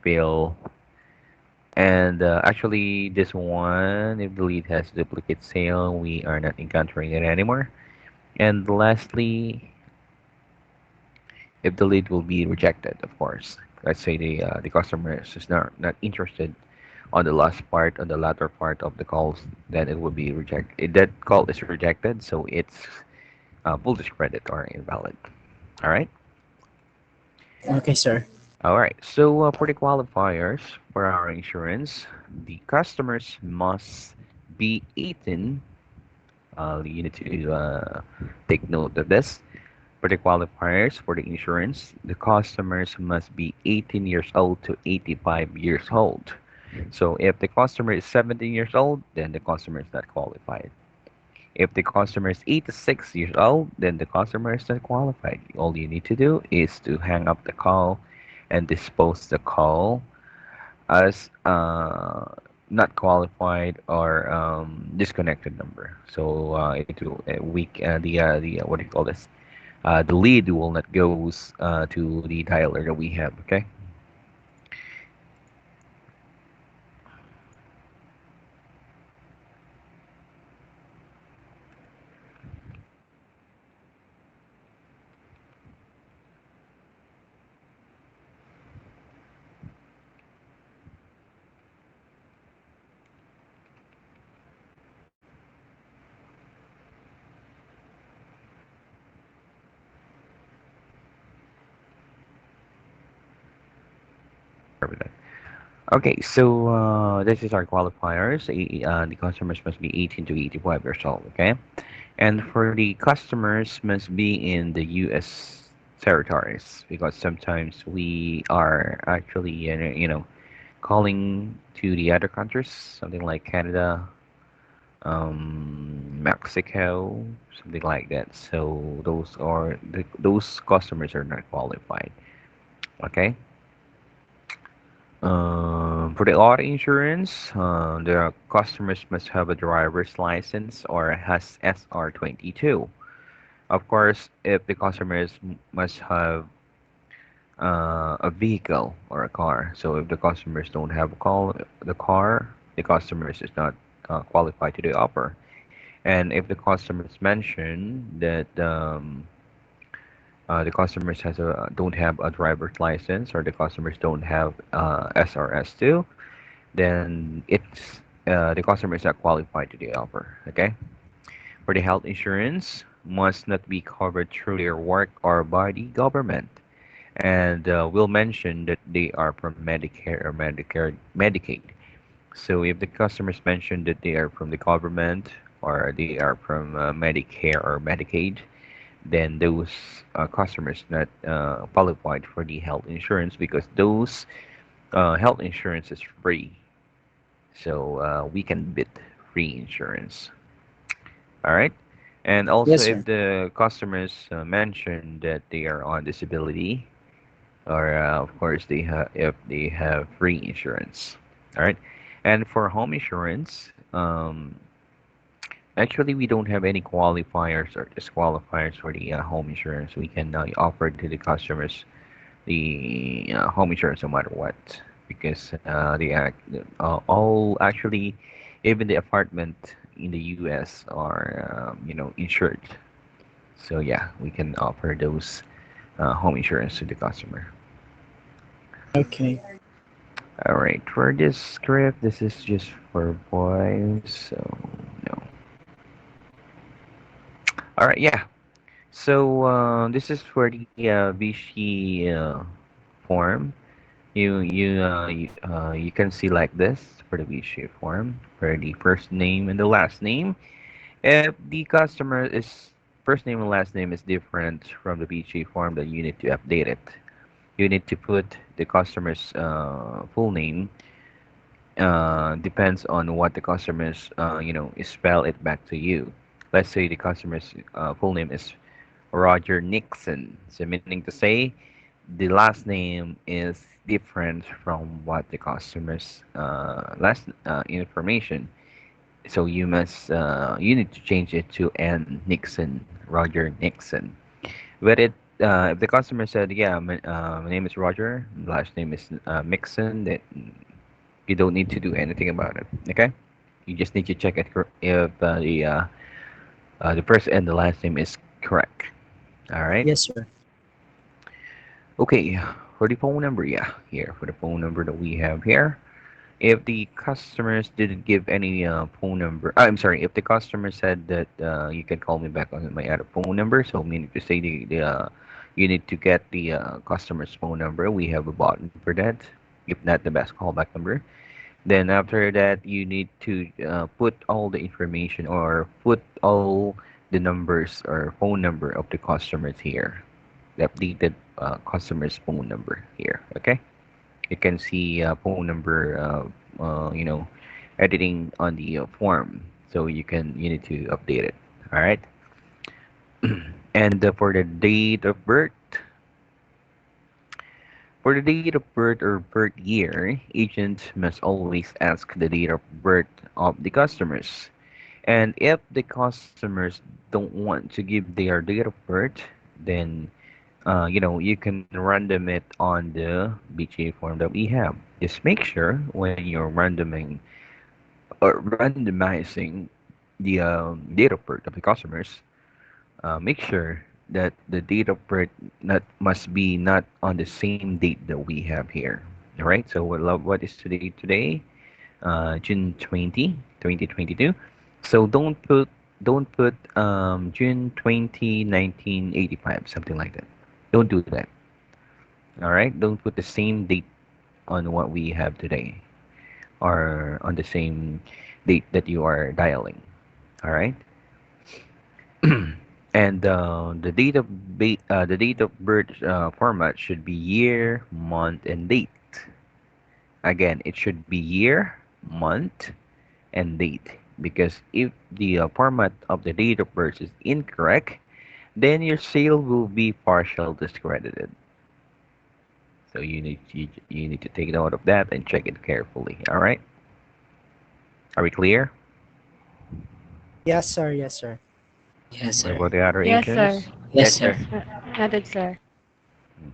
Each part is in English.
fail. And actually, this one, if the lead has duplicate sale, we are not encountering it anymore. And lastly, if the lead will be rejected, of course. Let's say the customer is not interested on the last part, on the latter part of the calls, then it will be rejected. That call is rejected, so it's full discredit or invalid. All right. Okay, sir. All right. So for the qualifiers for our insurance, the customers must be 18. You need to take note of this. For the qualifiers for the insurance, the customers must be 18 years old to 85 years old. So if the customer is 17 years old, then the customer is not qualified. If the customer is 86 years old, then the customer is not qualified. All you need to do is to hang up the call and dispose the call as not qualified or disconnected number. So it will the what do you call this? The lead will not goes to the dialer that we have. Okay. Sorry about that. Okay, so this is our qualifiers. The customers must be 18 to 85 years old. Okay, and for the customers must be in the U.S. territories because sometimes we are actually calling to the other countries, something like Canada, Mexico, something like that. So those customers are not qualified. Okay. For the auto insurance, the customers must have a driver's license or has SR22. Of course, if the customers must have a vehicle or a car. So if the customers don't have the car, the customers is not qualified to the offer. And if the customers mention that the customers don't have a driver's license or the customers don't have SRS2, then the customer is not qualified to the offer. Okay. For the health insurance, must not be covered through their work or by the government, and we'll mention that they are from Medicare or Medicaid. So if the customers mention that they are from the government or they are from Medicare or Medicaid, then those customers not qualified for the health insurance because those health insurance is free. So we can bid free insurance. All right. And also, Yes, if sir. the customers mention that they are on disability, or of course they have if they have free insurance. All right. And for home insurance, actually we don't have any qualifiers or disqualifiers for the home insurance. We can offer to the customers the home insurance no matter what, because all actually, even the apartment in the U.S. are insured. So yeah, we can offer those home insurance to the customer. Okay. All right, for this script, this is just for boys, so no. All right, yeah. So this is for the Vichy form. You can see like this for the V-shape form for the first name and the last name. If the customer is first name and last name is different from the V-shape form, then you need to update it. You need to put the customer's full name. Depends on what the customer's spell it back to you. Let's say the customer's full name is Roger Nixon. So meaning to say the last name is different from what the customer's last information. So you need to change it to N Nixon, Roger Nixon. But if the customer said, "Yeah, my name is Roger, last name is Mixon," that you don't need to do anything about it. Okay, you just need to check it if the first and the last name is correct. All right. Yes, sir. Okay, for the phone number, yeah, here for the phone number that we have here. If the customers didn't give any phone number, I'm sorry, if the customer said that you can call me back on my other phone number, so meaning to say you need to get the customer's phone number. We have a button for that, if not the best callback number. Then after that, you need to put all the information or put all the numbers or phone number of the customers here, the updated customer's phone number here. Okay, you can see phone number, editing on the form, so you need to update it. All right, and for the date of birth. For the date of birth or birth year, agents must always ask the date of birth of the customers. And if the customers don't want to give their date of birth, then you can random it on the BGA form that we have. Just make sure when you're randomizing the date of birth of the customers, make sure that the date of birth not must be not on the same date that we have here. All right. So what is today? Today, June 20, 2022. So don't put June 20, 1985, something like that. Don't do that. All right. Don't put the same date on what we have today or on the same date that you are dialing. All right. And the date of birth format should be year, month, and date. Again, it should be year, month, and date. Because if the format of the date of birth is incorrect, then your sale will be partial discredited. So you need to take note of that and check it carefully. All right? Are we clear? Yes, sir. Yes, sir. Yes, What sir. about the other Yes, sir. agents? Yes, Yes, sir. sir. Noted, sir.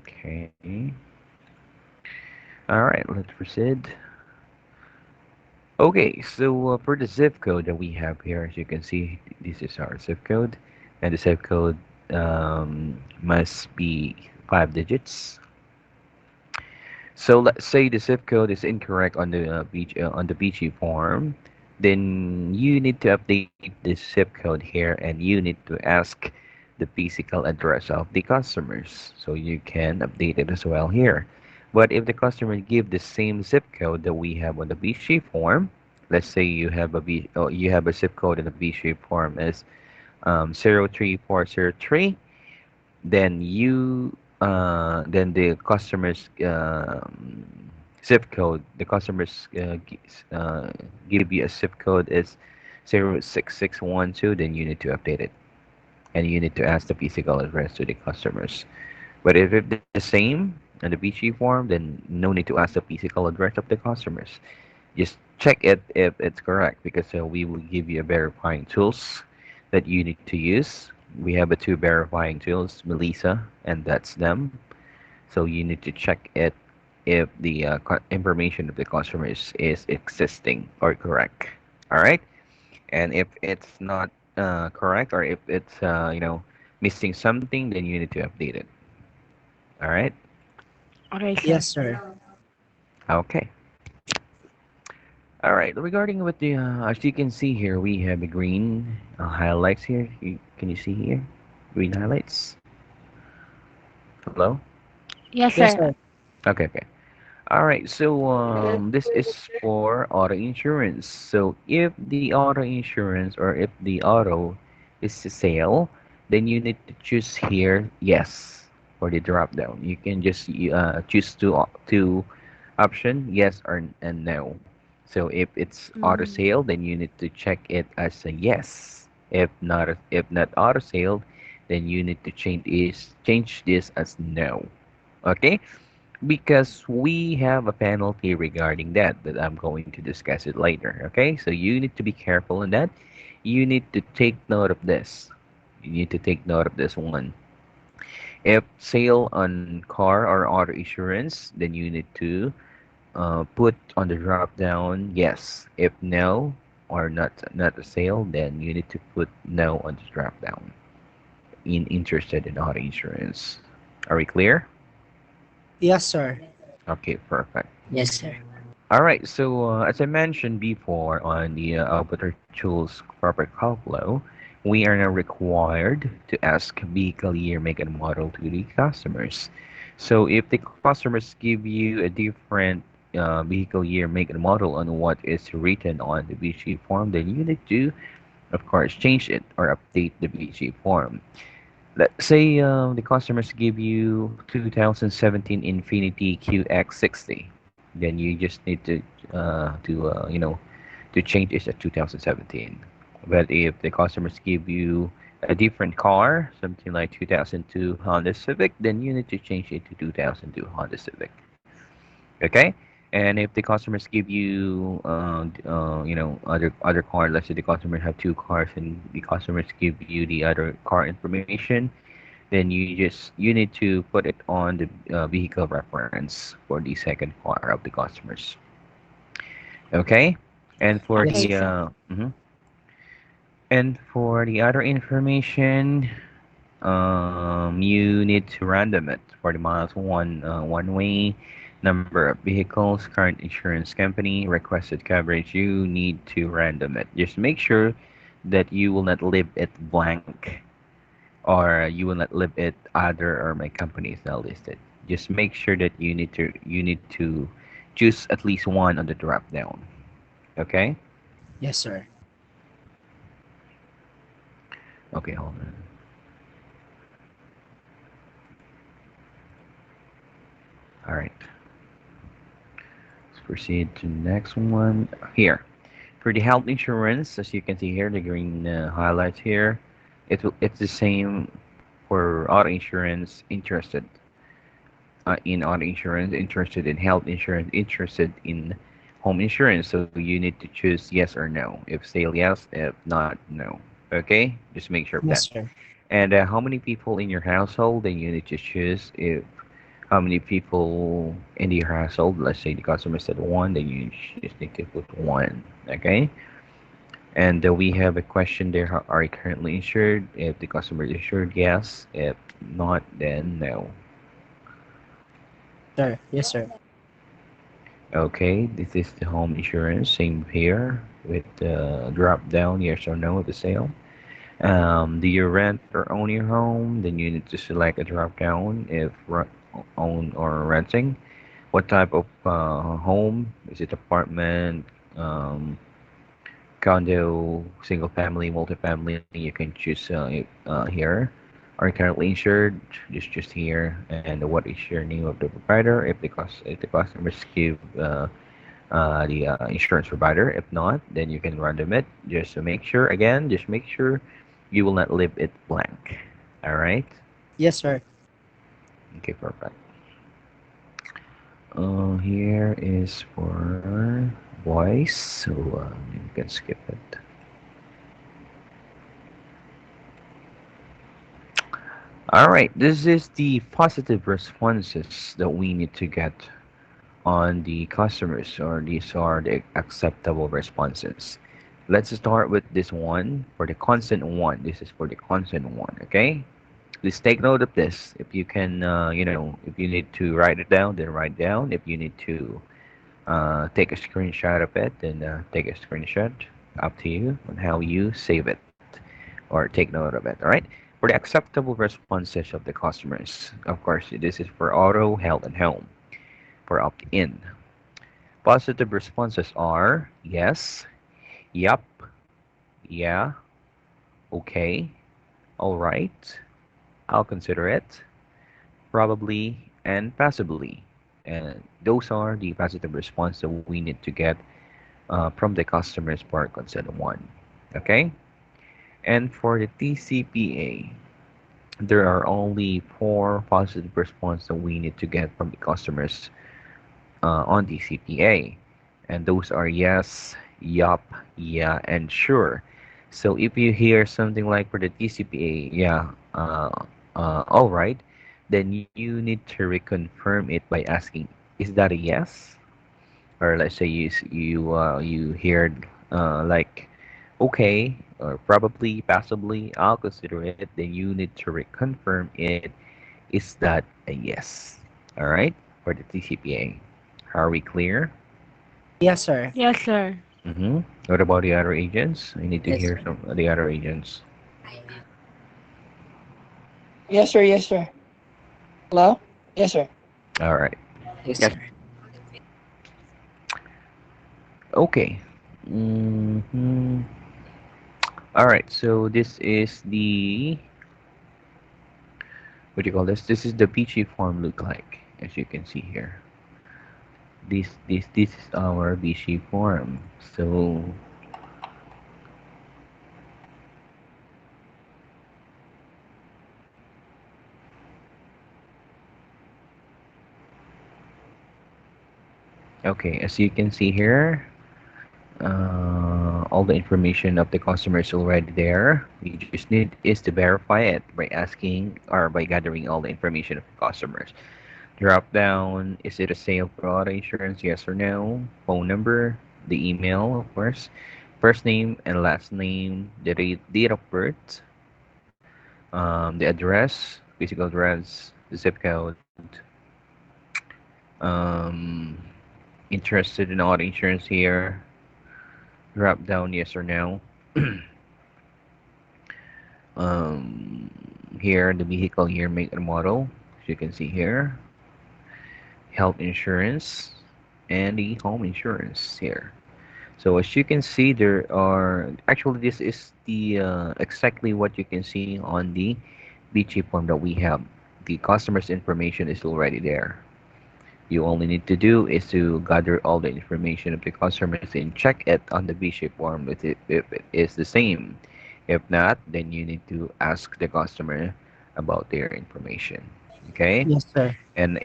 Okay. All right, let's proceed. Okay, so for the zip code that we have here, as you can see, this is our zip code, and the zip code must be 5 digits. So let's say the zip code is incorrect on the BG form, then you need to update this zip code here, and you need to ask the physical address of the customers, so you can update it as well here. But if the customer give the same zip code that we have on the BG form, let's say you have a zip code in the BG form as 03403, then the customer's zip code, the customer's give you a zip code is 06612, then you need to update it, and you need to ask the physical address to the customers. But if it's the same on the BG form, then no need to ask the physical address of the customers. Just check it if it's correct, because we will give you a verifying tools that you need to use. We have a two verifying tools, Melissa, and that's them. So you need to check it if the information of the customer is existing or correct. All right. And if it's not correct, or if it's missing something, then you need to update it. All right. Okay, sir. Yes, sir. Okay. All right. Regarding with the, as you can see here, we have a green highlights here. Can you see here? Green highlights. Hello. Yes, Yes, sir. sir. Okay. Okay. All right. So this is for auto insurance. So if the auto insurance or if the auto is a sale, then you need to choose here yes for the drop down. You can just choose two option, yes or and no. So if it's auto Mm. sale, then you need to check it as a yes. If not auto sale, then you need to change this as no. Okay? Because we have a penalty regarding that I'm going to discuss it later. Okay? So you need to be careful in that. You need to take note of this. You need to take note of this one. If sale on car or auto insurance, then you need to put on the drop down yes. If no or not a sale, then you need to put no on the drop down. In interested in auto insurance. Are we clear? Yes, sir. Okay, perfect. Yes, sir. All right, so as I mentioned before on the Avatar Tools corporate call flow, we are now required to ask vehicle year, make, and model to the customers. So if the customers give you a different vehicle year, make, and model on what is written on the VG form, then you need to, of course, change it or update the VG form. Let's say the customers give you 2017 Infinity QX60, then you just need to change it to 2017. But if the customers give you a different car, something like 2002 Honda Civic, then you need to change it to 2002 Honda Civic. Okay. And if the customers give you other car, let's say the customer have two cars and the customers give you the other car information, then you need to put it on the vehicle reference for the second car of the customers. Okay, and for Yes, Okay, the sir. sir. other information, you need to random it for the miles one way, number of vehicles, current insurance company, requested coverage. You need to random it. Just make sure that you will not leave it blank or you will not leave it other or my company is not listed. Just make sure that you need to choose at least one on the drop down. Okay? Yes, sir. Okay, hold on. All right. Let's proceed to the next one here. For the health insurance, as you can see here, the green highlights here, it's the same for auto insurance. Interested in auto insurance, interested in health insurance, interested in home insurance. So you need to choose yes or no. If say yes, if not, no. Okay, just make sure of Yes, that. sir. And how many people in your household? Then you need to choose if how many people in your household. Let's say the customer said one, then you just need to put one. Okay. And we have a question there. Are you currently insured? If the customer is insured, yes. If not, then no. Sir. Yes, sir. Okay, this is the home insurance. Same here with drop down yes or no of the sale. Do you rent or own your home? Then you need to select a drop down if own or renting. What type of home? Is it apartment, condo, single family, multifamily? You can choose here. Are you currently insured? Just here. And what is your name of the provider? If the customers give the insurance provider. If not, then you can random it just to make sure. Again, just make sure you will not leave it blank. All right. Yes, sir. Okay, perfect. Here is for voice, so you can skip it. All right, this is the positive responses that we need to get on the customers, or these are the acceptable responses. Let's start with this one for the constant one. This is for the constant one, okay? Please take note of this. If you can, if you need to write it down, then write down. If you need to take a screenshot of it, then take a screenshot. Up to you on how you save it or take note of it, all right? For the acceptable responses of the customers, of course, this is for auto, health, and home. For opt-in, positive responses are yes, yup, yeah, okay, all right, I'll consider it, probably, and possibly. And those are the positive response that we need to get from the customers for consent one. Okay? And for the TCPA, there are only four positive response that we need to get from the customers on TCPA. And those are yes, yup, yeah, and sure. So if you hear something like for the TCPA, yeah, all right. then you need to reconfirm it by asking, "Is that a yes?" Or let's say you heard like, "Okay," or "Probably, possibly, I'll consider it." Then you need to reconfirm it. Is that a yes? All right, for the TCPA. Are we clear? Yes, sir. Yes, sir. Mm-hmm. What about the other agents? I need to Yes, hear sir. some of the other agents. Yes, sir. Yes, sir. Hello? Yes, sir. All right. Yes, Yes. sir. Okay. Mm-hmm. All right. So this is the, what do you call this? This is the peachy form look like, as you can see here. This is our BC form. So okay, as you can see here, all the information of the customer is already there. You just need is to verify it by asking or by gathering all the information of the customers. Drop down, is it a sale for auto insurance? Yes or no? Phone number, the email, of course, first name and last name, the date of birth, the address, physical address, the zip code, um, interested in auto insurance here. Drop down yes or no. um, Here, the vehicle year, make, and model. As you can see here, health insurance and the home insurance here. So as you can see, there are actually this is the exactly what you can see on the BG form that we have. The customer's information is already there. You only need to do is to gather all the information of the customers and check it on the B-shape form if it is the same. If not, then you need to ask the customer about their information. Okay? Yes, sir. And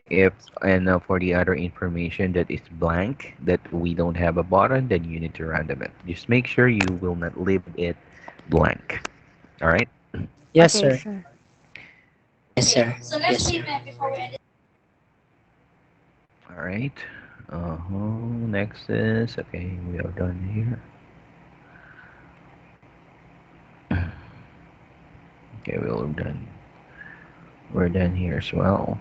for the other information that is blank, that we don't have a button, then you need to random it. Just make sure you will not leave it blank. All right? Yes, Okay, sir. sir. Yes, sir. Yes, sir. All right. Next is okay. We are done here. Okay, we're done. We're done here as well.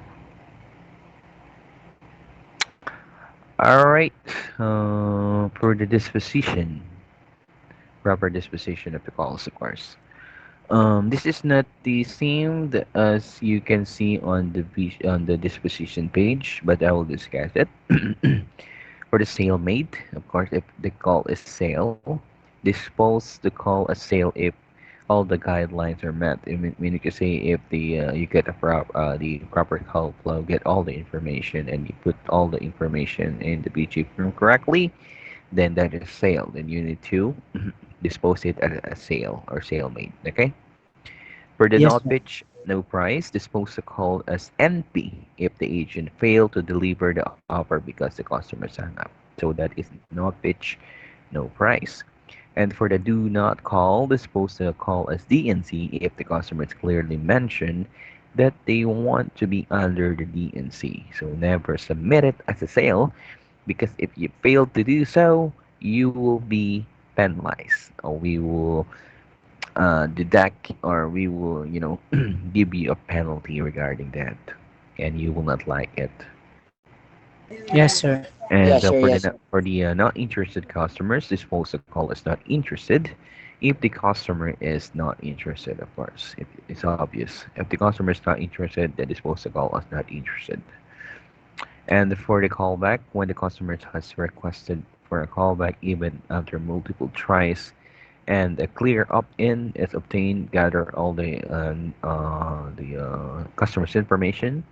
All right. For the disposition, proper disposition of the calls, of course. This is not the same as you can see on the on the disposition page, but I will discuss it. For the sale made, of course, if the call is sale, dispose the call as sale if all the guidelines are met. I mean, you can say if you get the proper call flow, get all the information, and you put all the information in the BG form correctly, then that is sale. Then you need to dispose it as a sale or sale made. Okay. For the Yes, not sir. pitch, no price, dispose the call as NP if the agent failed to deliver the offer because the customer signed up. So that is not pitch, no price. And for the do not call, dispose the call as DNC if the customers clearly mention that they want to be under the DNC. So never submit it as a sale because if you fail to do so, you will be penalized or we will deduct or we will give you a penalty regarding that and you will not like it. Yes, sir. And Yes, sir. Yes, sir. for the not interested customers, dispose the call is not interested if the customer is not interested, of course. It's obvious if the customer is not interested, then dispose the call as not interested. And for the callback, when the customer has requested for a callback even after multiple tries and a clear opt-in is obtained, gather all the customer's information,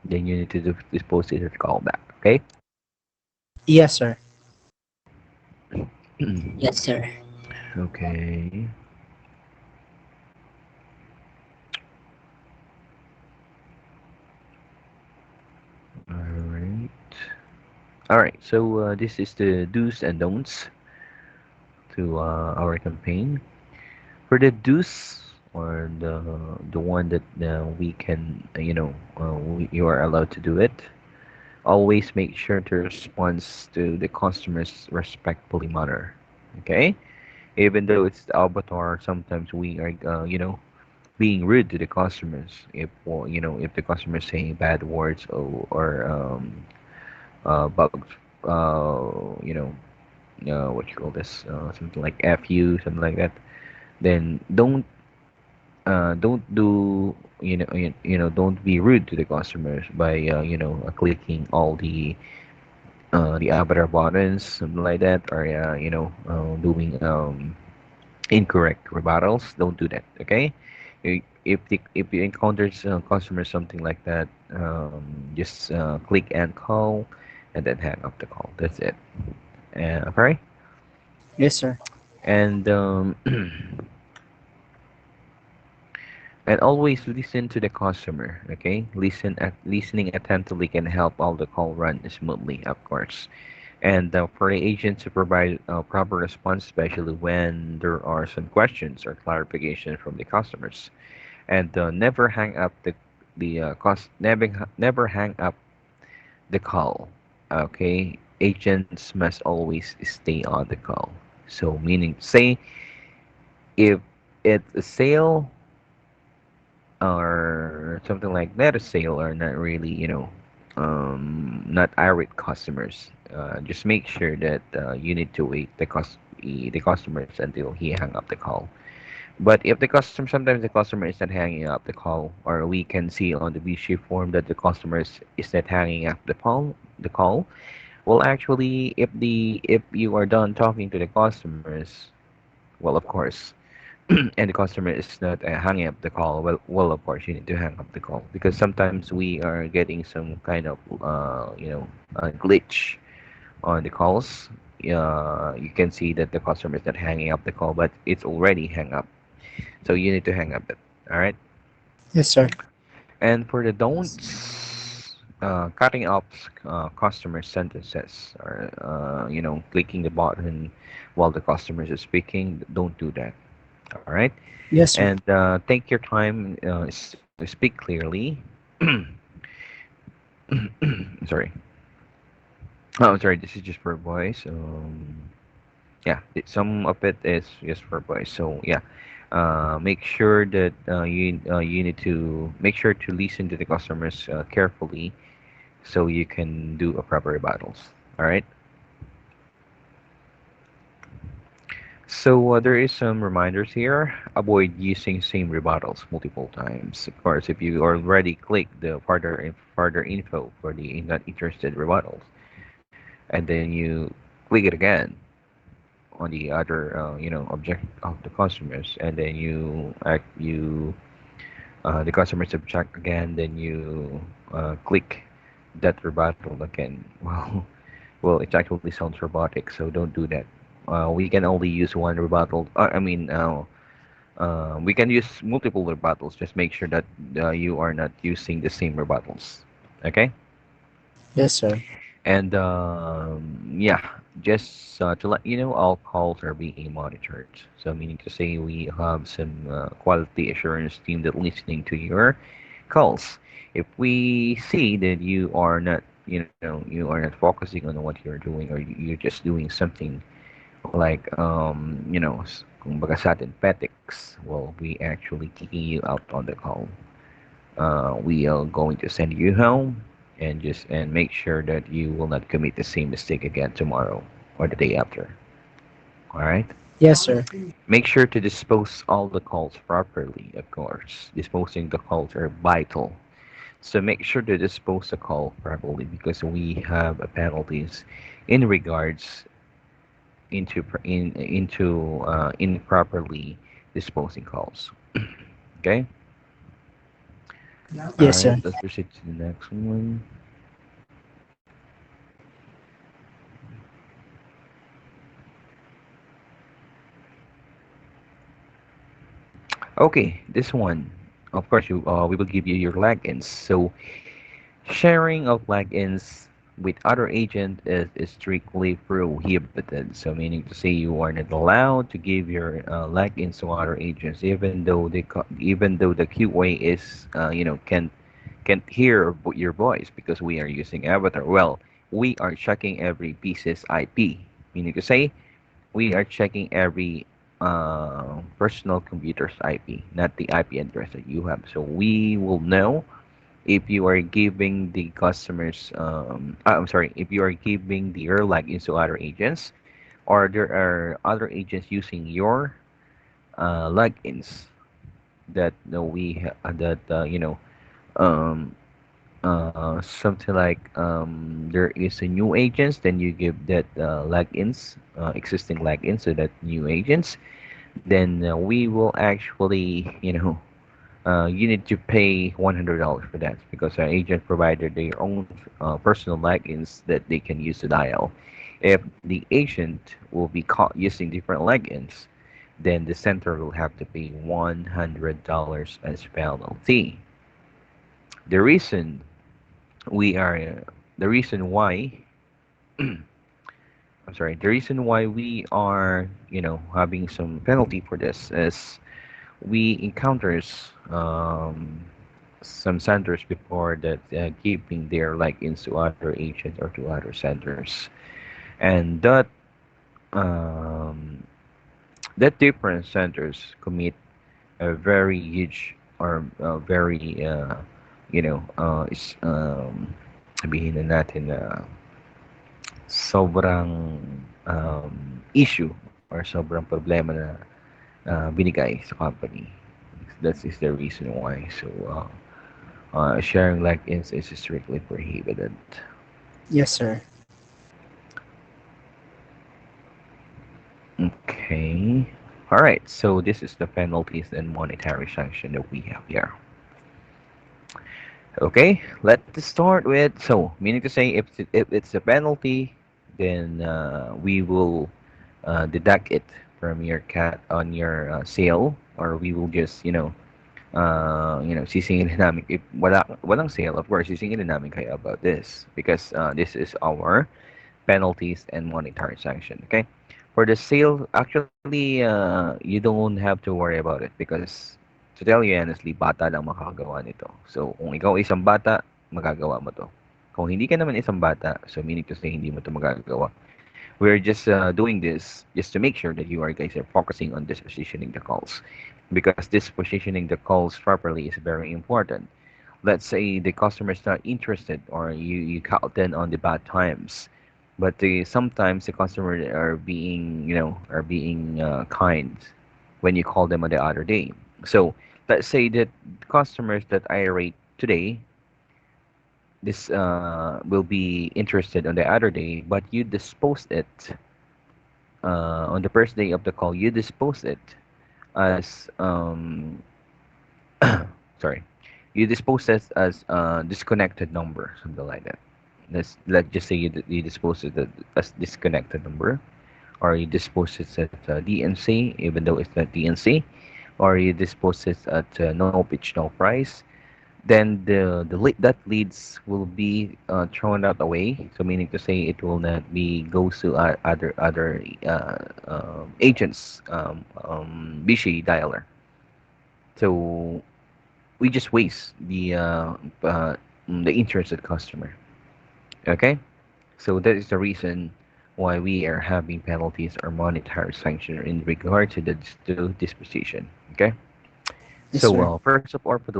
then you need to dispose it as callback. Okay. Yes, sir. Yes, sir. Okay. All right. All right. So this is the do's and don'ts to our campaign. For the do's, or the one that we can you are allowed to do it. Always make sure to respond to the customers respectfully manner. Okay, even though it's the avatar, sometimes we are being rude to the customers. If well, if the customers saying bad words or bugs, what you call this, something like fu, something like that, then don't do don't be rude to the customers by clicking all the avatar buttons, something like that, or doing incorrect rebuttals. Don't do that. Okay. If you encounter customers something like that, just click end call and then hang up the call. That's it. Okay. Yes, sir. And and always listen to the customer. Okay. Listening attentively can help all the call run smoothly, of course. And for the agent to provide a proper response, especially when there are some questions or clarification from the customers. And never hang up never hang up the call. Okay, agents must always stay on the call. So meaning, say if it's a sale or something like not a sale or not really, not irate customers. Just make sure that you need to wait the customers until he hang up the call. But if the customer, sometimes the customer is not hanging up the call, or we can see on the BC form that the customer is not hanging up the call. Well, actually, if you are done talking to the customers, well, of course, and the customer is not hanging up the call, well, of course, you need to hang up the call because sometimes we are getting some kind of glitch on the calls. You can see that the customer is not hanging up the call, but it's already hang up. So you need to hang up it. All right. Yes, sir. And for the don'ts, cutting off customer sentences or clicking the button while the customer is speaking. Don't do that. All right. Yes, sir. And take your time. Speak clearly. Sorry. Oh, sorry. This is just for voice. Yeah, some of it is just for voice. So yeah, make sure that you need to make sure to listen to the customers carefully so you can do a proper rebuttals. All right. So there is some reminders here. Avoid using same rebuttals multiple times. Of course, if you already click the further info for the not interested rebuttals, and then you click it again on the other object of the customers, and then the customer subtract again, then you click that rebuttal again. Well, it actually sounds robotic, so don't do that. We can only use one rebuttal. We can use multiple rebuttals. Just make sure that you are not using the same rebuttals. Okay? Yes, sir. And yeah, just to let you know, all calls are being monitored. So, meaning to say, we have some quality assurance team that listening to your calls. If we see that you are not, you are not focusing on what you're doing, or you're just doing something like, kumbaga sa atin, petics, well, we actually kicking you out on the call. We are going to send you home and make sure that you will not commit the same mistake again tomorrow or the day after. All right. Yes, sir. Make sure to dispose all the calls properly. Of course, disposing the calls are vital. So make sure to dispose the call properly because we have penalties in regards into improperly disposing calls. Okay. All Yes, right. sir. Let's proceed to the next one. Okay, this one. Of course, we will give you your logins. So sharing of logins with other agent is strictly prohibited. So meaning to say you are not allowed to give your logins to other agents, even though the QA is can't hear your voice because we are using avatar. Well, we are checking every piece's IP, meaning to say we are checking every personal computer's IP, not the IP address that you have. So we will know if you are giving the customers, I'm sorry, if you are giving the your logins to other agents, or there are other agents using your logins that that um, something like there is a new agents, then you give that logins, existing logins to that new agents, then we will actually, you need to pay $100 for that because our agent provided their own personal logins that they can use to dial. If the agent will be caught using different logins, then the center will have to pay $100 as penalty. The reason we are the reason why I'm sorry, the reason why we are, having some penalty for this is we encounters some centers before that giving their like into other agents or to other centers, and um, that different centers commit a very huge or very is sabihin na natin na sobrang issue or sobrang problema na binigay sa company. That is the reason why. So, sharing logins is strictly prohibited. Yes, sir. Okay. All right. So this is the penalties and monetary sanction that we have here. Okay. Let's start with meaning to say if it's a penalty, then we will deduct it from your cat on your sale, or we will just sisingilin namin if walang sale, of course, sisingilin namin kayo about this because this is our penalties and monetary sanction. Okay? For the sale, actually, you don't have to worry about it because, to tell you honestly, bata lang makakagawa nito. So, kung ikaw isang bata, magagawa mo to. Kung hindi ka naman isang bata, so meaning to say, hindi mo to magagawa. We're just doing this just to make sure that you are guys are focusing on this positioning the calls, because this positioning the calls properly is very important. Let's say the customer is not interested, or you caught them on the bad times, but sometimes the customer are being kind when you call them on the other day. So let's say that customers that I rate today, this will be interested on the other day, but you dispose it on the first day of the call. You dispose it as sorry, you dispose it as a disconnected number, something like that. Let's just say you dispose it as disconnected number, or you dispose it at DNC, even though it's not DNC, or you dispose it at no pitch, no price. Then that leads will be thrown out away. So meaning to say it will not be goes to other agents, Bishi dialer. So we just waste the interested customer. Okay, so that is the reason why we are having penalties or monetary sanction in regard to the disposition. Okay. Yes, So, sir. first of all, for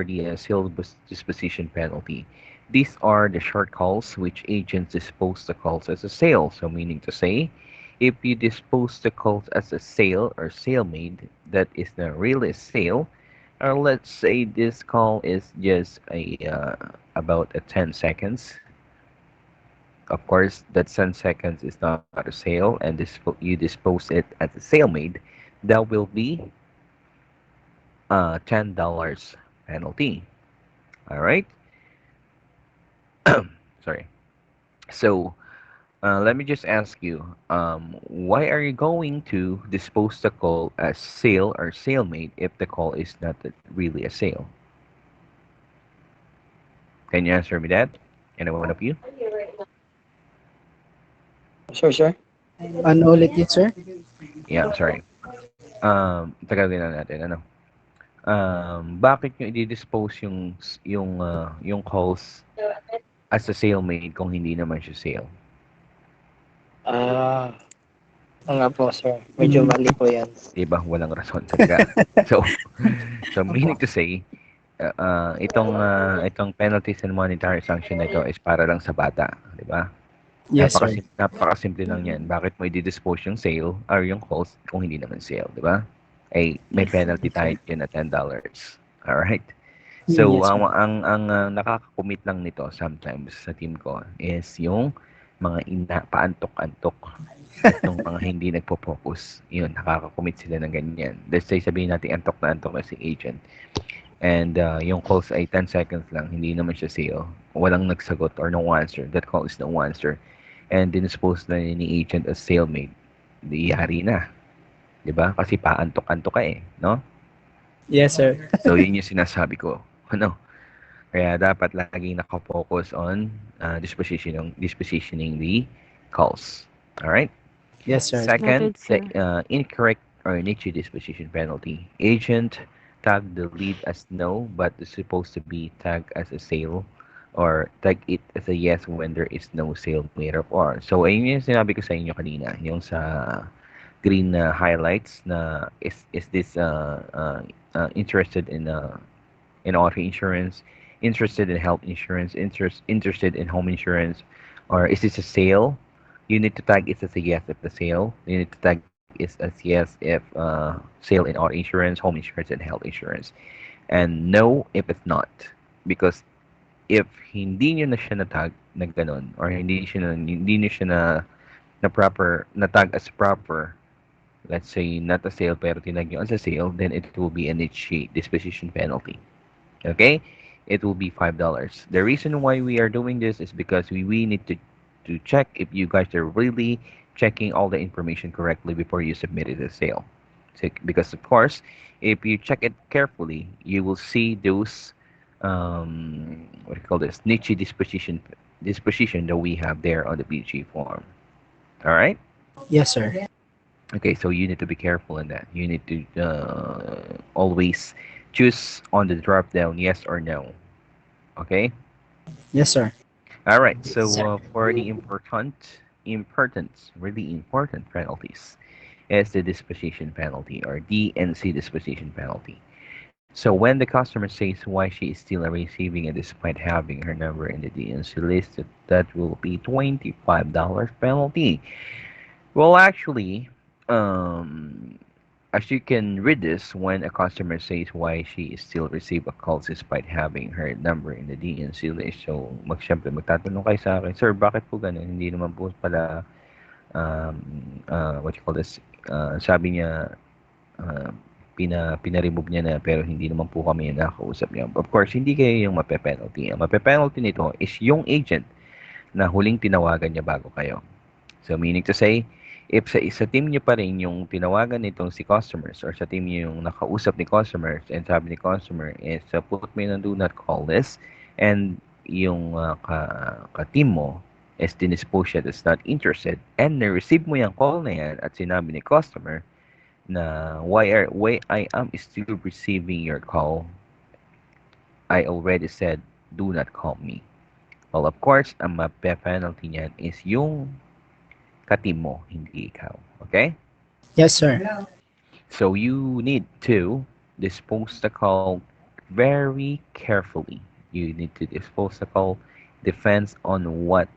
the sale disposition penalty, these are the short calls which agents dispose the calls as a sale. So, meaning to say, if you dispose the calls as a sale or sale made, that is not really a sale. Or let's say this call is just a about a 10 seconds. Of course, that 10 seconds is not a sale, and you dispose it as a sale made, that will be $10 penalty. All right. Sorry. So let me just ask you, why are you going to dispose the call as sale or sale made if the call is not really a sale? Can you answer me that? Any one of you? Sir, sir. Ano ulit yun, sir? Yeah, I'm sorry. Tagalogin na natin, ano? Bakit nyo i-dispose yung calls as a sale made kung hindi naman siya sale? Ah, oo nga po, sir. Medyo Mm, mali po yan. Diba? Walang rason talaga. So, so Opo. meaning to say, itong penalties and monetary sanction na ito is para lang sa bata, di ba? Yes, sir. Napakasimple lang yan. Bakit mo i-dispose yung sale or yung calls kung hindi naman sale, di ba? Ay, may Yes, penalty Yes, sir. tayo dyan na $10. Alright? So, Yes, sir. nakakakumit lang nito sometimes sa team ko is yung mga paantok-antok. Itong mga hindi nagpo-focus. Yun, nakakakumit sila ng ganyan. Let's say, sabihin natin antok na antok na si agent. And yung calls ay 10 seconds lang. Hindi naman siya sale. Walang nagsagot or no answer. That call is no answer. And dinispose na ni agent as sale made. Di yari na. 'Di ba? Kasi paantok-antok ka eh. No? Yes, sir. So, yun yung sinasabi ko. Ano? Kaya dapat laging nakafocus on dispositioning the calls. Alright? Yes, sir. Second, noted, sir. incorrect or niche disposition penalty. Agent tag the lead as no, but is supposed to be tagged as a sale or tag it as a yes when there is no sale made up or. So, ayun yung sinabi ko sa inyo kanina, yung sa green na highlights na is this interested in auto insurance, interested in health insurance, interested in home insurance, or is this a sale? You need to tag it as a yes if the sale. You need to tag it as yes if sale in auto insurance, home insurance, and health insurance. And no if it's not. Because if hindi nyo na siya na-tag na ganun, or hindi nyo siya na proper, na tag as proper, let's say not a sale pero tinag nyo as a sale, then it will be an niche disposition penalty. Okay, it will be $5. The reason why we are doing this is because we need to check if you guys are really checking all the information correctly before you submit it as sale. So, because of course, if you check it carefully, you will see those what do you call this niche disposition that we have there on the BG form. All right. Yes, sir. Okay, so you need to be careful in that. You need to always choose on the drop down yes or no. Okay. Yes, sir. All right. Yes, So sir. for the really important penalties is the disposition penalty or DNC disposition penalty. So when the customer says why she is still receiving it despite having her number in the DNC list, that will be $25 penalty. Well, actually, um, as you can read this, when a customer says why she is still receive a call despite having her number in the DNC list, so syempre magtatanong kayo sa akin, Sir, bakit po ganun? Hindi naman po pala, what you call this, sabi niya, uh, pinaremove niya na pero hindi naman po kami yung nakausap niya. Of course, hindi kayo yung mape-penalty. Ang mape-penalty nito is yung agent na huling tinawagan niya bago kayo. So, meaning to say, if sa team niyo pa rin yung tinawagan nitong si customers or sa team niyo yung nakausap ni customers and sabi ni customer is put me on do not call list and yung ka-team mo is dinispose siya that's not interested and na-receive mo yung call na yan at sinabi ni customer na why I am still receiving your call, I already said do not call me. Well, of course, ang mape-penalty niyan is yung ka-team mo, hindi ikaw. Okay? Yes, sir. So you need to dispose the call very carefully. You need to dispose the call depends on what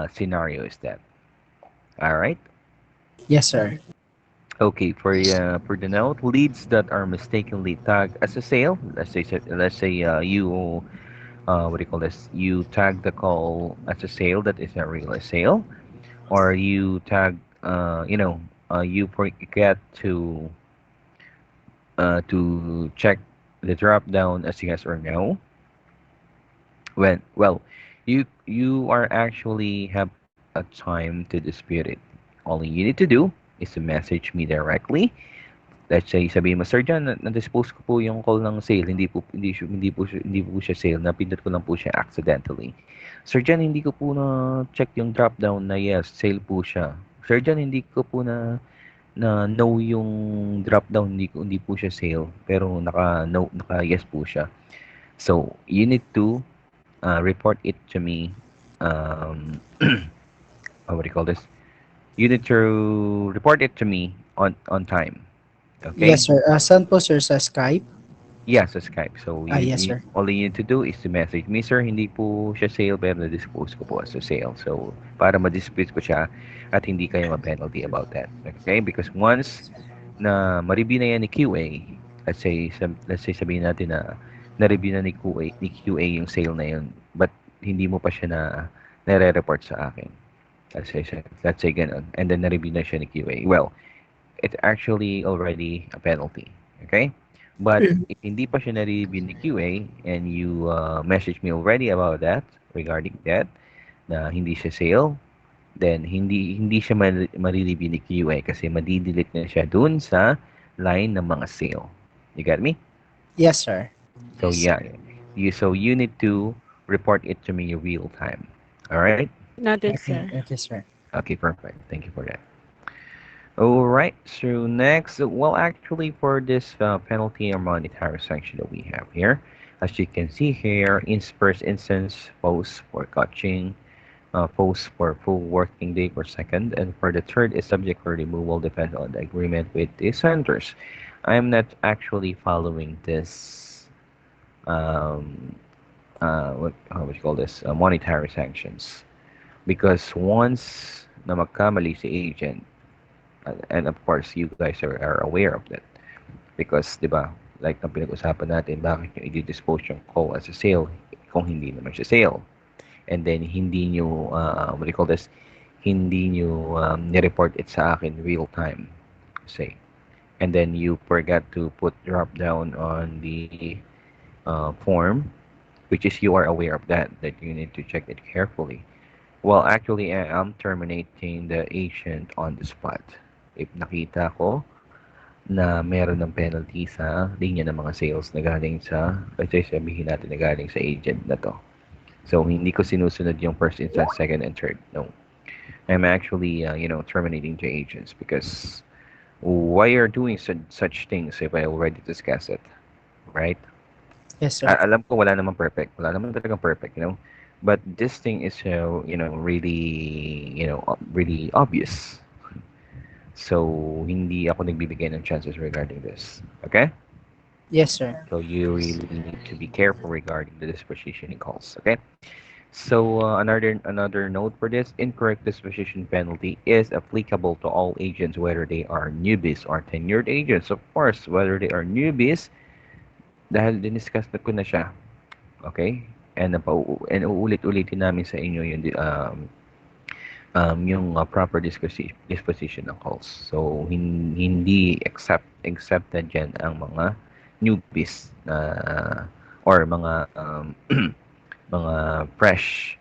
scenario is that. All right? Yes, sir. Okay, for the note, leads that are mistakenly tagged as a sale. Let's say you what do you call this? You tag the call as a sale that is not really a sale, or you tag you forget to check the drop down as yes or no. When well, you are actually have a time to dispute it. All you need to do is to message me directly. Let's say sabihin mo, "Sir John, na-dispose ko po yung call ng sale, hindi po siya sale, napindot ko lang po siya accidentally. Sir John, hindi ko po na-check yung drop down na yes, sale po siya. Sir John, hindi ko po na no yung drop down, hindi po siya sale, pero naka yes po siya. So, you need to report it to me. What do you call this? You need to report it to me on time. Okay? Yes, sir. Saan po, sir? Sa Skype? Yeah, sa Skype. So, Yes, sir. all you need to do is to message me, sir, hindi po siya sale, pero na-dispose ko po as a sale. So, para ma-dispute ko siya at hindi kayo ma-penalty about that. Okay? Because once na ma-review na yan ni QA, let's say sabihin natin na na-review na ni QA yung sale na yun, but hindi mo pa siya nare-report sa akin. Let's say ganun. And then na-review na siya ni QA. Well, it's actually already a penalty. Okay? But if hindi pa siya na-review ni QA and you message me already about that, regarding that, na hindi siya sale, then hindi siya ma-review ni QA kasi madidelete na siya dun sa line ng mga sale. You got me? Yes, sir. So yeah, you need to report it to me real time. All right? Noted, Okay, sir. okay, sir. Okay, perfect. Thank you for that. All right. So next, well, actually, for this penalty or monetary sanction that we have here, as you can see here, in first instance, post for catching, post for full working day for second, and for the third is subject for removal depends on the agreement with the senders. I'm not actually following this um, what how would you call this monetary sanctions because once na magkamali si agent, and of course you guys are aware of that because 'di ba like ang pinag-usapan natin bakit nyo i-dispose yung call as a sale kung hindi naman siya sale, and then hindi nyo what do you call this, hindi nyo ni-report it sa akin real time, say, and then you forgot to put drop down on the form, which is you are aware of that you need to check it carefully. Well, actually, I'm terminating the agent on the spot. If nakita ko na meron ng penalty sa linya ng mga sales na galing sa, let's say sabihin natin na galing sa agent na to. So, hindi ko sinusunod yung first instance, second, and third. No. I'm actually, terminating the agents because why are doing such things if I already discussed it, right? Yes, sir. Alam ko wala naman perfect. Wala naman talagang perfect. But this thing is, really, really obvious. So, hindi ako nagbibigay ng chances regarding this. Okay? Yes, sir. So, you really need to be careful regarding the dispositioning calls. Okay? So, another note for this, incorrect disposition penalty is applicable to all agents, whether they are newbies or tenured agents. Of course, whether they are newbies, dahil diniscuss na ko na siya. Okay? And uulit-ulitin namin sa inyo yung proper disposition ng calls. So, hindi accepted dyan ang mga newbies or mga mga fresh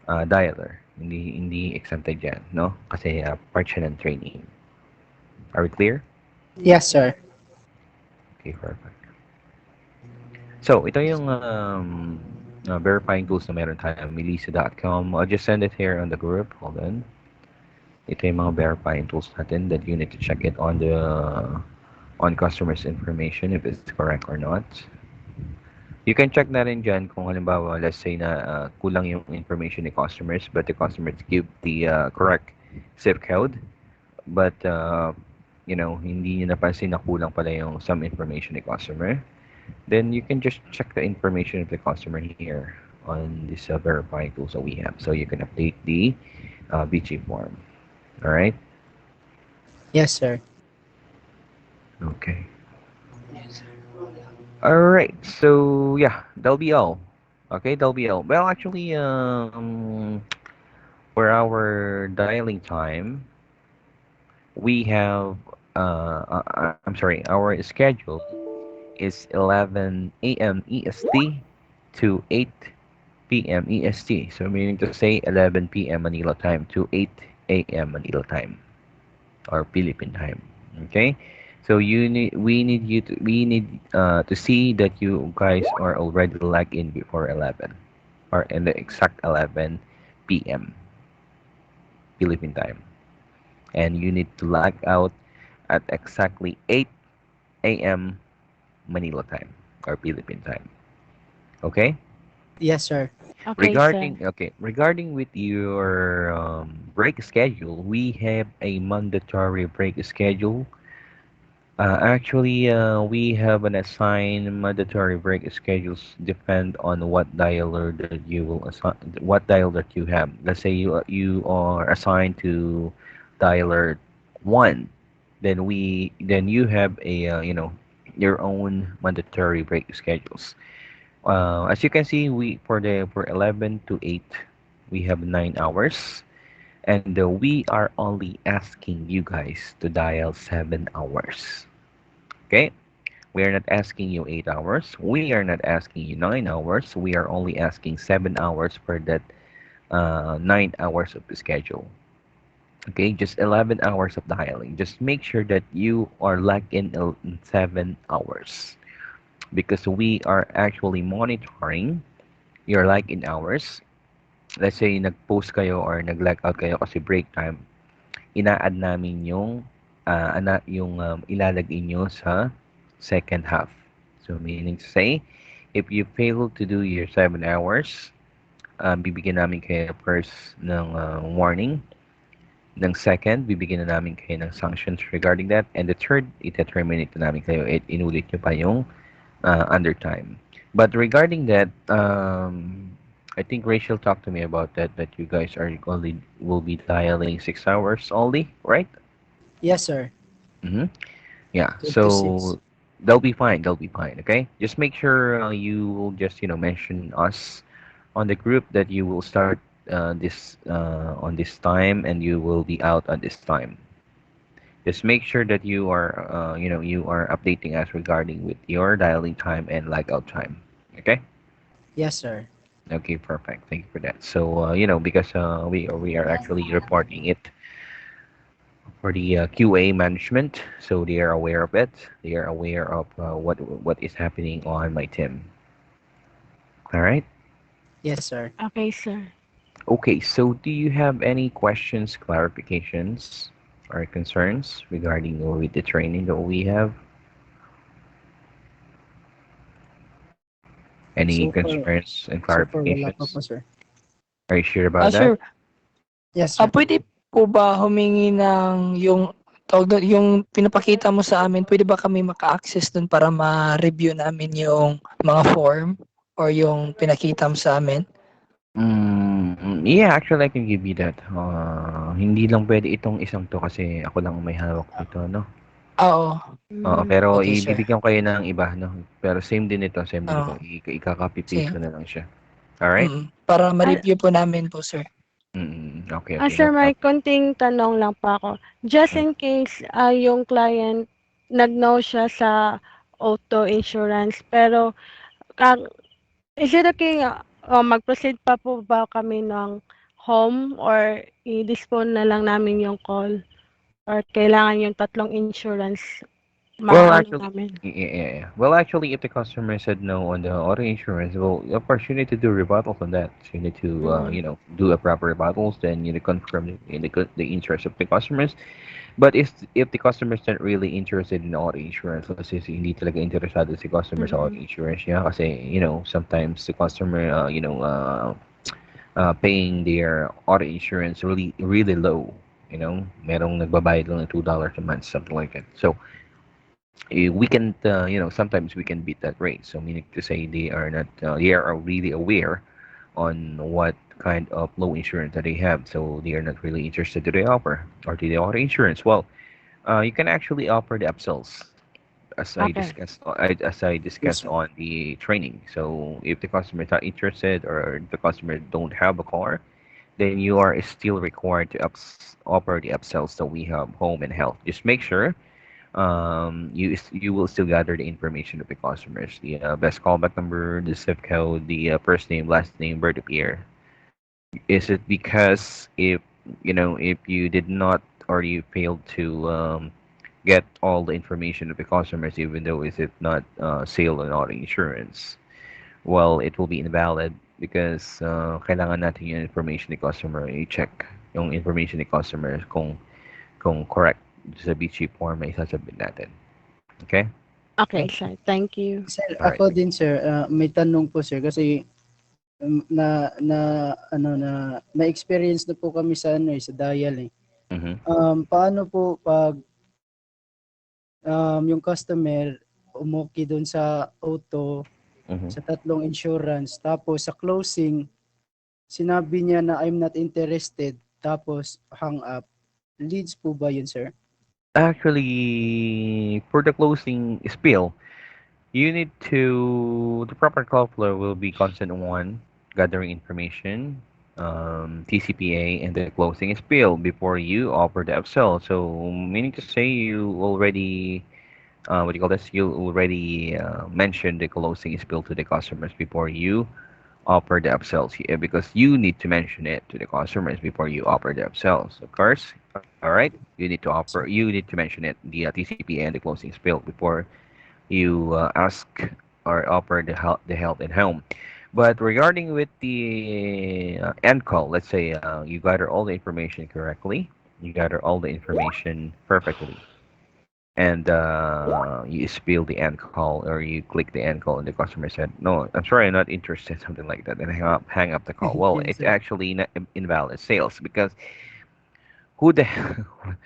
dialer. Hindi accepted dyan, no? Kasi part siya ng training. Are we clear? Yes, sir. Okay, perfect. So, ito yung verifying tools na meron tayo, melissa.com. I'll just send it here on the group. Hold on. Ito yung mga verifying tools natin that you need to check it on customer's information if it's correct or not. You can check na rin dyan kung halimbawa, let's say na kulang yung information ni customers but the customers give the correct zip code but hindi nyo napansin na kulang pala yung some information ni customer, then you can just check the information of the customer here on this verifying tools that we have. So you can update the BG form. All right? Yes, sir. Okay. All right. So yeah, that'll be all. Okay, that'll be all. Well, actually, for our dialing time, we have I'm sorry, our schedule is 11 a.m. EST to 8 p.m. EST. So meaning to say 11 p.m. Manila time to 8 a.m. Manila time or Philippine time. Okay? So we need to see that you guys are already logged in before 11 or in the exact 11 p.m. Philippine time, and you need to log out at exactly 8 a.m. Manila time or Philippine time. Okay? Yes, sir. Okay, sir. Regarding with your break schedule, we have a mandatory break schedule. We have an assigned mandatory break schedules depend on what dialer that you will assign, what dial that you have. Let's say you are assigned to dialer one, then you have a your own mandatory break schedules. As you can see, we for 11 to 8, we have 9 hours, and we are only asking you guys to dial 7 hours. Okay, we are not asking you 8 hours. We are not asking you 9 hours. We are only asking 7 hours for that 9 hours of the schedule. Okay, just 11 hours of dialing. Just make sure that you are logged in 7 hours because we are actually monitoring your login hours. Let's say nag-post kayo or nag-log out kayo kasi break time, ina-add namin yung ilalagay nyo sa second half. So meaning to say, if you fail to do your 7 hours, bibigyan namin kayo first ng warning. Ng second, bibigyan na namin kayo ng sanctions regarding that. And the third, ita-terminate na namin kayo. Inulit nyo pa yung under time. But regarding that, I think Rachel talked to me about that you guys are only will be dialing 6 hours only, right? Yes, sir. Mm-hmm. Yeah. 8 to 6. So they'll be fine. They'll be fine. Okay. Just make sure you will just mention us on the group that you will start this on this time and you will be out on this time. Just make sure that you are updating us regarding with your dialing time and logout time. Okay. Yes, sir. Okay. Perfect. Thank you for that. So because we are actually reporting it for the QA management, so they are aware of it. They are aware of what is happening on my team. All right. Yes, sir. Okay, sir. Okay. So, do you have any questions, clarifications, or concerns regarding with the training that we have? Any So far, concerns and so far wala pa clarifications? po, sir. Are you sure about that? Sir, Yes, sir. pwede po ba humingi ng yung tawag doon, yung pinapakita mo sa amin, pwede ba kami maka-access dun para ma-review namin yung mga form or yung pinakita mo sa amin? Yeah, actually, I can give you that. Hindi lang pwede itong isang to kasi ako lang ang may hawak nito, no? Oo. Oo, Mm, pero Okay, sir. ibibigyan ko kayo ng iba, no? Pero same din ito. Oo. Ika-copy paste Sige. ko na lang siya. Alright? Para ah, ma-review po namin po, sir. Okay, okay, no sir, may problem. konting tanong lang pa ako. Just Mm. in case yung client nag-no siya sa auto insurance, pero kag is it okay mag-proceed pa po ba kami ng home or i-dispone na lang namin yung call or kailangan yung tatlong insurance Well, maano actually, namin? yeah. Well, actually, if the customer said no on the auto insurance, well, of course, you need to do rebuttals on that. So you need to, Mm, do a proper rebuttals. Then you need to confirm the interest of the customers. But if the customer's not really interested in auto insurance, let's say hindi talaga interesado si customer sa auto mm, insurance niya kasi, sometimes the customer, paying their auto insurance really, really low. Merong nagbabayad lang ng $2 a month, something like that. So, we can, sometimes we can beat that rate. So, meaning to say they are really aware on what kind of low insurance that they have. So, they are not really interested to the offer or to the auto insurance. Well, you can actually offer the upsells okay. as I Yes, discussed sir. on the training. So if the customer is not interested or the customer don't have a car, then you are still required to offer the upsells that we have home and health. Just make sure you will still gather the information of the customers, the best callback number, the zip code, the first name, last name, birth of year. Is it because if you did not or you failed to get all the information of the customers, even though is it not sale or not insurance. Well, it will be invalid because kailangan natin yung information ni customer. I-check yung information ni customer kung correct sa BG form na isasubmit natin. Okay? Okay, Okay. sir. Thank you. Sir, All right. ako din sir, may tanong po sir kasi na experience na po kami sa sa dial eh. Mm-hmm. Paano po pag yung customer umuki doon sa auto Mm-hmm. sa tatlong insurance tapos sa closing sinabi niya na I'm not interested tapos hang up. Leads po ba yun sir? Actually, for the closing spiel, you need the proper call flow will be constant one, gathering information, TCPA, and the closing spiel before you offer the upsell. So, meaning to say, you already, what do you call this? You already mentioned the closing spiel to the customers before you offer the upsells because you need to mention it to the customers before you offer the upsells. Of course, all right. You need to mention it the TCPA and the closing spiel before you ask or offer the help in home. But regarding with the end call, let's say you gather all the information correctly, you gather all the information perfectly, and you spill the end call or you click the end call and the customer said, "No, I'm sorry, I'm not interested," something like that, and hang up the call. Well, Yes it's sir. actually invalid sales because who the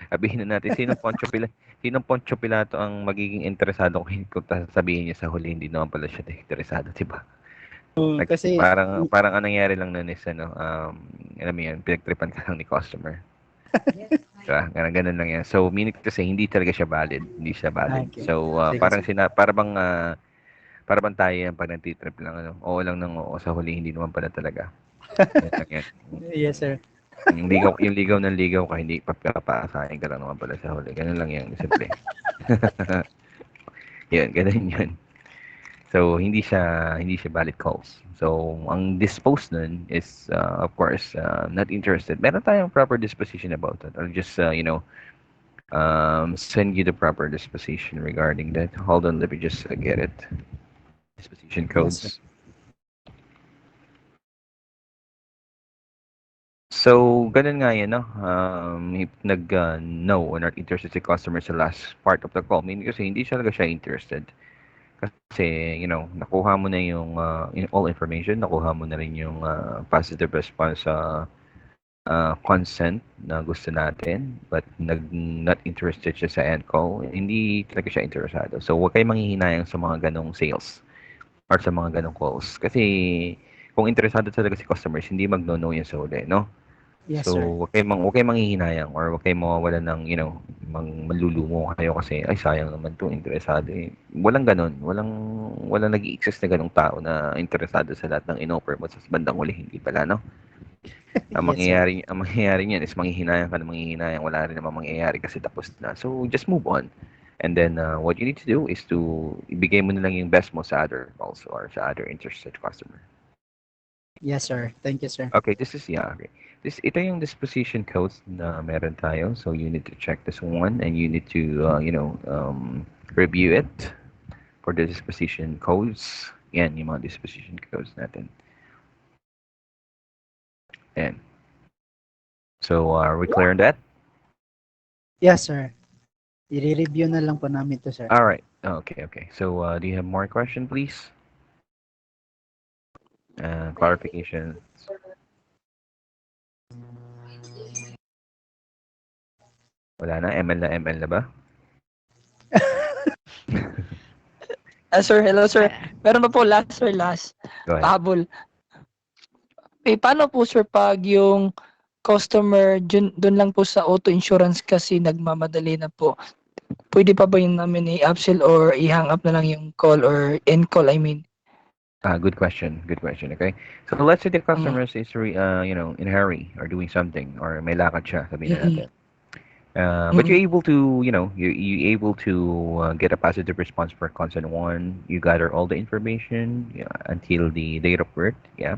sabihin na natin, sinong Poncho Pilato ang magiging interesado kung sasabihin niya sa huli hindi naman pala siya interesado, 'di ba? Kasi Parang anong nangyari lang nun is ano, alam mo yan, pinagtripan ka lang ni customer. Diba? Ganun lang yan. So, meaning to say, hindi talaga siya valid. Hindi siya valid. okay. So, Sige sir. para bang tayo yan pag nagtitrip lang, ano, oo lang ng oo, sa huli, hindi naman pala talaga. Yan lang yan. Yes sir. Yung ligaw ng ligaw ka, hindi papapaasahin ka lang naman pala sa huli. Ganun lang yan, simple. Yun, ganun yun. So, hindi siya valid calls. So, ang dispose nun is, of course, not interested. Meron tayong proper disposition about that. I'll just, send you the proper disposition regarding that. Hold on, let me just get it. Disposition Yes sir. codes. So, ganun nga yan, no? If no or not interested si customer sa last part of the call, meaning kasi hindi siya talaga siya interested. Kasi, nakuha mo na yung all information, nakuha mo na rin yung positive response sa consent na gusto natin, but not interested siya sa end call, hindi talaga siya interesado. So, huwag kayong manghihinayang sa mga ganong sales or sa mga ganong calls. Kasi, kung interesado talaga si customers, hindi magno-no yan sa uli, no? Yes So, sir. huwag kayong manghihinayang or huwag kayong mawawalan ng, manlulumo kayo kasi, ay, sayang naman 'to, interesado eh. Walang gano'n. Walang nag-i-exist na gano'ng tao na interesado sa lahat ng inoffer mo sa bandang huli, hindi pala, no? Yes sir. Ang mangyayari niyan is manghihinayang ka na manghihinayang, wala rin namang mangyayari kasi tapos na. So, just move on. And then, what you need to do is to ibigay mo na lang yung best mo sa other calls or sa other interested customer. Yes sir. Thank you sir. Okay, this is, yeah, okay. Ito yung disposition codes na meron tayo. So, you need to check this one and you need to, review it for the disposition codes. Yan, yung mga disposition codes natin. Yan. So, are we clear on that? Yes sir. I-review na lang po namin to sir. All right. Okay. So, do you have more question, please? Clarification. Wala na? ML na ba? Sir, hello sir. Meron pa po last sir, last. Go ahead. Pahabol. Paano po sir pag yung customer doon lang po sa auto insurance kasi nagmamadali na po? Pwede pa ba yun namin i-upsell or i-hang up na lang yung call or end call, I mean? Good question. Good question. Okay. So, let's say the Mm. customer is, in a hurry or doing something or may lakad siya, sabihin na Mm-mm. natin. But you're Mm-mm. able to, you able to get a positive response for consent one. You gather all the information, yeah, until the date of birth, yeah,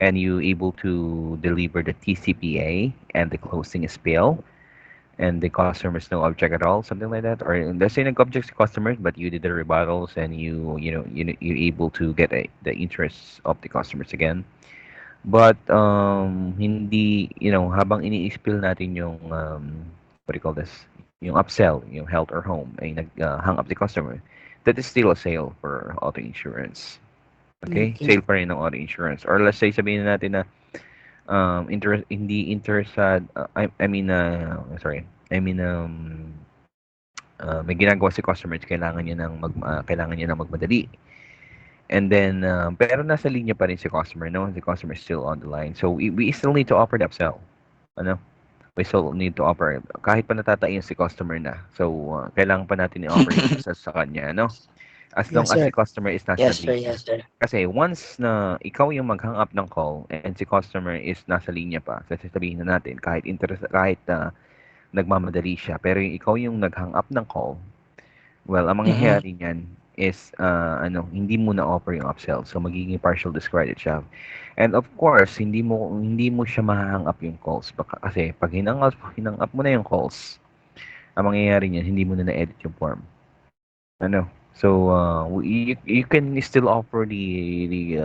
and you able to deliver the TCPA and the closing spiel, and the customers no object at all, something like that, or let's say nag-object si customers but you did the rebuttals and you able to get the interest of the customers again. But hindi, habang ini-spill natin yung what do you call this? Yung upsell, yung health or home ay hang up the customer. That is still a sale for auto insurance. Okay? Okay. Sale pa rin ng auto insurance. Or let's say sabihin natin na hindi interested I mean sorry. I mean may ginagawa si customer, kailangan niya ng magmadali. And then, pero nasa linya pa rin si customer, no? The customer is still on the line. So, we still need to offer the upsell. Ano? We still need to offer, kahit pa natataiyan si customer na. So, kailangan pa natin i-offer yung sa kanya, no? As long Yes, as sir. si customer is nasa Yes, sir. linya. Yes, sir. Kasi once na ikaw yung mag-hang up ng call and si customer is nasa linya pa, kasi sabihin na natin, kahit nagmamadali siya, pero ikaw yung nag-hang up ng call, well, ang Mhm. mangyayari niyan is hindi mo na offer yung upsell. So magiging partial discredit siya. And of course, hindi mo siya mahang up yung calls kasi pag hinang up mo na yung calls, ang mangyayari niyan hindi mo na na-edit yung form. So you can still offer the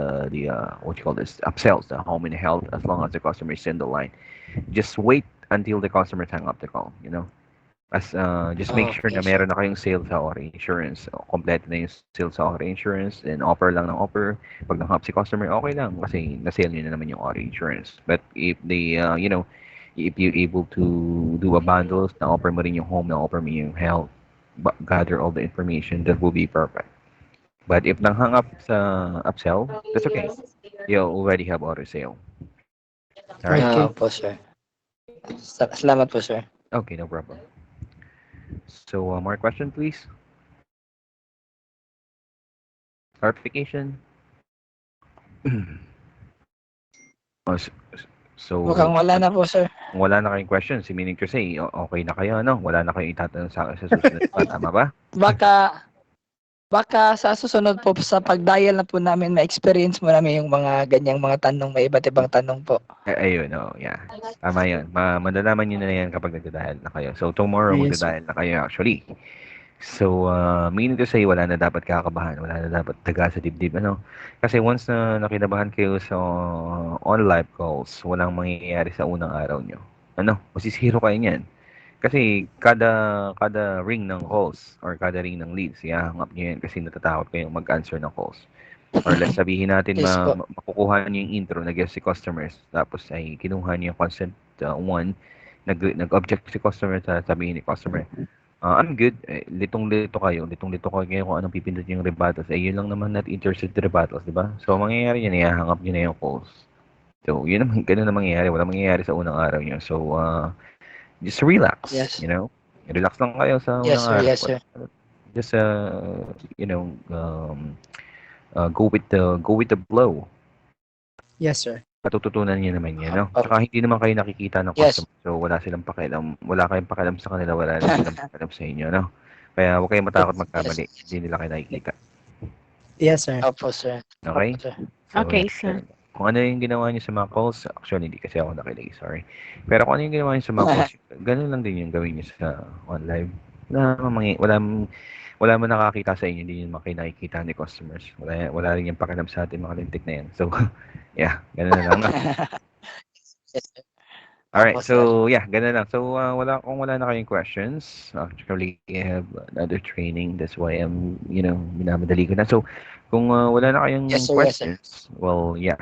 what you call this, upsells, the home and health, as long as the customer is in the line. Just wait until the customer hang up the call. Just make sure Okay, na sir. meron na kayong sales sa auto insurance. Kompleto na yung sales sa auto insurance, and offer lang ng offer. Pag nang-hop si customer, okay lang kasi na-sale nyo na naman yung auto insurance. But if if you able to do a bundles, na offer mo rin yung home, na offer mo yung health, gather all the information, that will be perfect. But if nang-hang up sa upsell, that's okay. You already have auto sale. All right? Okay. Po, sir. Salamat po, sir. Okay, no problem. So, more question, please. Clarification. Oh, so, Mukhang wala na po, sir. kung wala na kayong questions, meaning to say, okay na kayo, ano? Wala na kayong itatanong sa akin sa susunod pa, tama ba? Baka sa susunod po sa pag-dial na po namin, ma-experience mo namin yung mga ganyang mga tanong, may iba't ibang tanong po. Ayun, yeah. Tama yun. Madalaman nyo na yan kapag nagdadahil na kayo. So, tomorrow Yes, sir. magdadahil na kayo actually. So, meaning to say, wala na dapat kakabahan. Wala na dapat taga sa dibdib, ano? Kasi once na nakinabahan kayo sa on live calls, walang mangyayari sa unang araw nyo. Masisiro kayo niyan. Kasi kada ring ng calls or kada ring ng leads, ihahangap nyo yan kasi natatakot kayong mag-answer ng calls. Or let's sabihin natin Yes po. makukuha niyo yung intro, nag-guess si customers, tapos ay kinuha niyo yung consent one, nag-object si customer, sabihin ni customer, I'm good. Litong-lito kayo kung anong pipindot yung rebuttals. Yun lang naman not interested in rebuttals, di ba? So, mangyayari yan, ihahangap nyo na yung calls. So, yun naman, ganun na mangyayari. Wala mangyayari sa unang araw nyo. So, just relax, Yes. Relax lang kayo sa Yes, unang sir. araw. Yes, sir. Just, go with the flow. Yes, sir. Matututunan niyo naman yan, no? Okay. Tsaka hindi naman kayo nakikita ng Yes. customer. So, wala silang pakialam. Wala kayong pakialam sa kanila. Wala rin silang pakialam sa inyo, no? Kaya huwag kayong matakot magkamali. Yes. Hindi nila kayo nakikita. Yes, sir. Opo, sir. Okay? Opo, sir. So, Okay, yan. sir. Kung ano yung ginawa niyo sa mga calls, actually, hindi kasi ako nakinig, sorry. Pero kung ano yung ginawa niyo sa mga calls, ganun lang din yung gawin niyo sa online. Wala man nakakita sa inyo, hindi nyo kayo nakikita ni customers. Wala rin yung pakialam sa atin, mga lintik na yan. So, yeah, ganun na lang. No? Yes, sir. Alright, Opo, sir. so yeah, ganun lang. So, kung wala na kayong questions, actually, I have another training. That's why I'm, minamadali ko na. So, kung wala na kayong Yes, sir. Yes, sir. questions, well, yeah.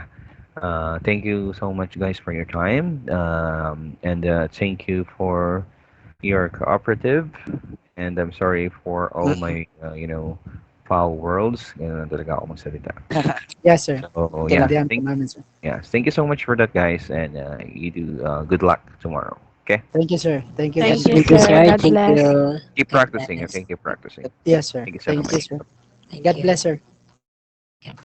Thank you so much, guys, for your time. And thank you for your cooperative. And I'm sorry for all my, foul words. Ganun talaga ako magsalita. Yes, sir. So, yeah. Intindihan po namin, sir. Yes, thank you so much for that, guys, and you do good luck tomorrow. Okay, Thank you, sir. Thank you. Thank God you, bless. sir. God bless. keep practicing. Okay, keep practicing. Yes, sir. Thank you so Thank you, much. sir. God bless, sir.